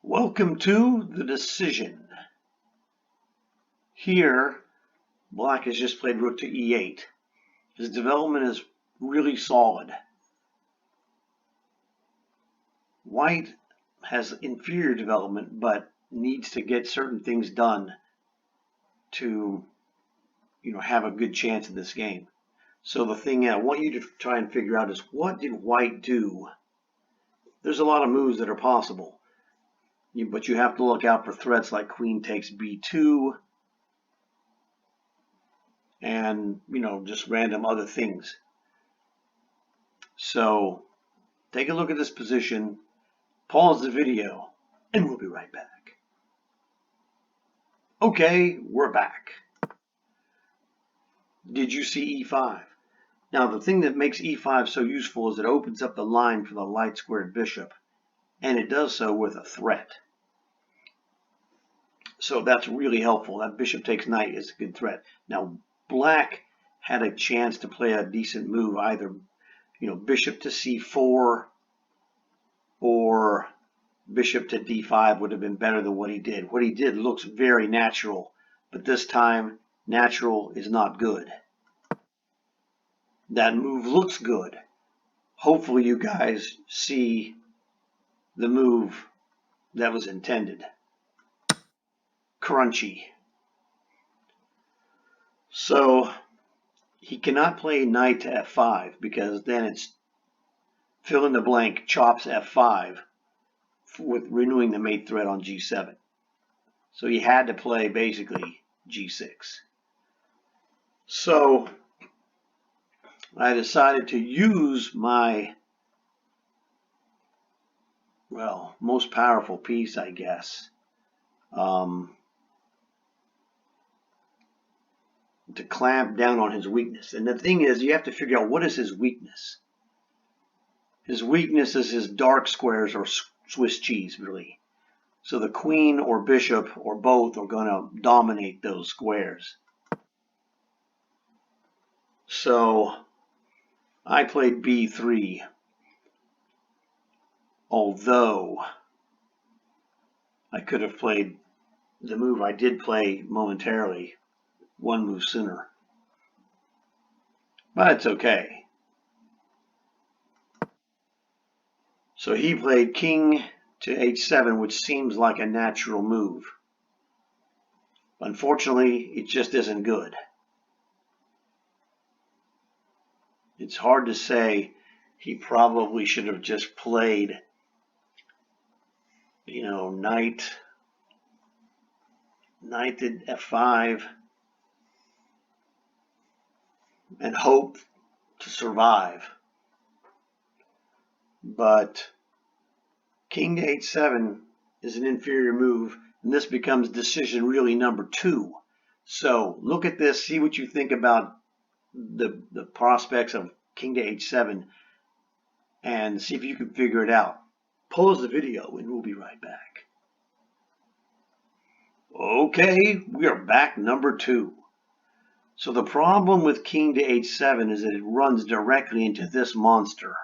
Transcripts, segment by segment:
Welcome to the decision. Here, Black has just played rook to e8. His development is really solid. White has inferior development, but needs to get certain things done to, have a good chance in this game. So the thing I want you to try and figure out is, what did White do? There's a lot of moves that are possible, but you have to look out for threats like queen takes b2 and, just random other things. So take a look at this position, pause the video, and we'll be right back. Okay, we're back. Did you see e5? Now, the thing that makes e5 so useful is it opens up the line for the light squared bishop, and it does so with a threat. So that's really helpful. That bishop takes knight is a good threat. Now, Black had a chance to play a decent move, either bishop to c4 or bishop to d5 would have been better than what he did. What he did looks very natural, but this time natural is not good. That move looks good. Hopefully you guys see the move that was intended. Crunchy. So he cannot play knight to f5 because then it's fill in the blank chops f5 with renewing the mate threat on g7. So he had to play basically g6. So I decided to use my, most powerful piece, I guess, to clamp down on his weakness. And the thing is, you have to figure out, what is his weakness? His weakness is his dark squares or Swiss cheese, really. So the queen or bishop or both are going to dominate those squares. So I played b3, although I could have played the move I did play momentarily, one move sooner. But it's okay. So he played king to h7, which seems like a natural move. Unfortunately, it just isn't good. It's hard to say. He probably should have just played, knight to f5 and hope to survive. But king to h7 is an inferior move, and this becomes decision really number 2. So look at this, see what you think about the prospects of king to h7, and see if you can figure it out. Pause the video and we'll be right back. Okay, we are back, number 2. So the problem with king to h7 is that it runs directly into this monster,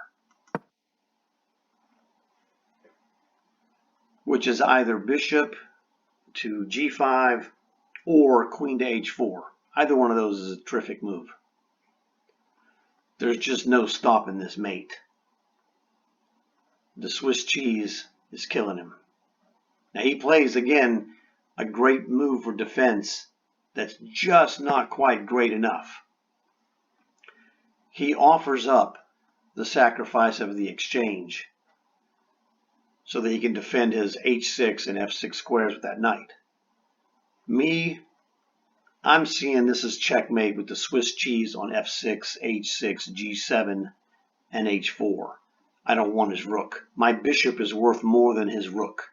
which is either bishop to g5 or queen to h4. Either one of those is a terrific move. There's just no stopping this mate. The Swiss cheese is killing him. Now he plays, again, a great move for defense that's just not quite great enough. He offers up the sacrifice of the exchange so that he can defend his h6 and f6 squares with that knight. Me, I'm seeing this as checkmate with the Swiss cheese on f6, h6, g7, and h4. I don't want his rook. My bishop is worth more than his rook.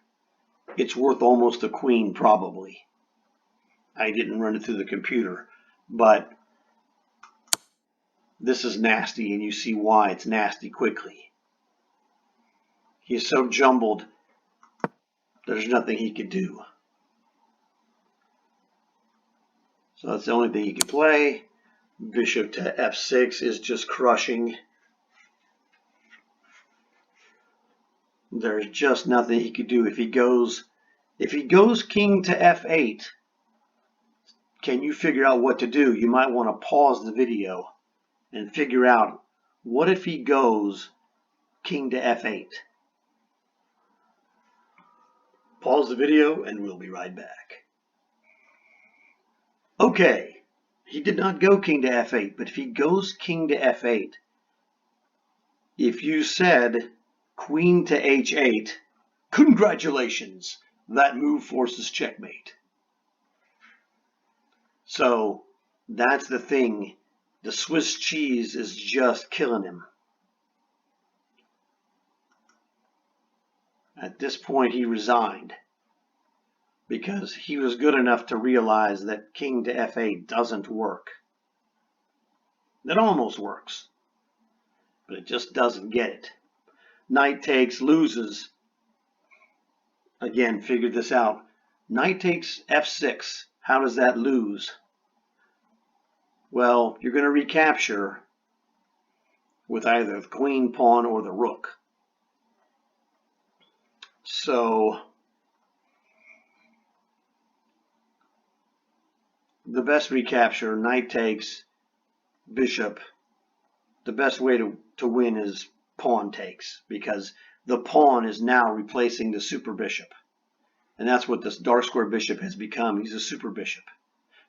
It's worth almost a queen, probably. I didn't run it through the computer, but this is nasty, and you see why it's nasty quickly. He is so jumbled, there's nothing he could do. So that's the only thing he can play. Bishop to f6 is just crushing. There's just nothing he could do. If he goes king to f8, can you figure out what to do? You might want to pause the video and figure out, what if he goes king to f8? Pause the video and we'll be right back. Okay, he did not go king to f8, but if he goes king to f8, if you said queen to h8, congratulations, that move forces checkmate. So that's the thing. The Swiss cheese is just killing him. At this point, he resigned because he was good enough to realize that king to f8 doesn't work. It almost works, but it just doesn't get it. Knight takes, loses. Again, figured this out. Knight takes f6. How does that lose? Well, you're going to recapture with either the queen, pawn, or the rook. So the best recapture, knight takes, bishop. The best way to win is pawn takes, because the pawn is now replacing the super bishop. And that's what this dark square bishop has become. He's a super bishop,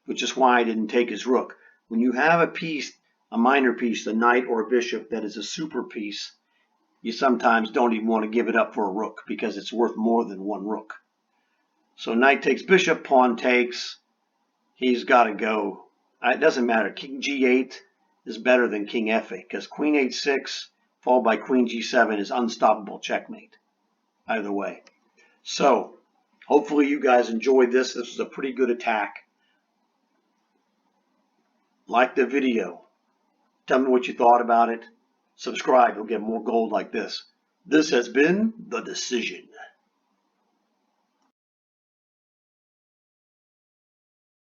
which is why I didn't take his rook. When you have a piece, a minor piece, a knight or a bishop that is a super piece, you sometimes don't even want to give it up for a rook because it's worth more than one rook. So knight takes bishop, pawn takes. He's got to go. It doesn't matter. King g8 is better than king f8 because queen h6 followed by queen g7 is unstoppable checkmate either way. So hopefully you guys enjoyed this. This was a pretty good attack. Like the video. Tell me what you thought about it. Subscribe. You'll get more gold like this. This has been The Decision.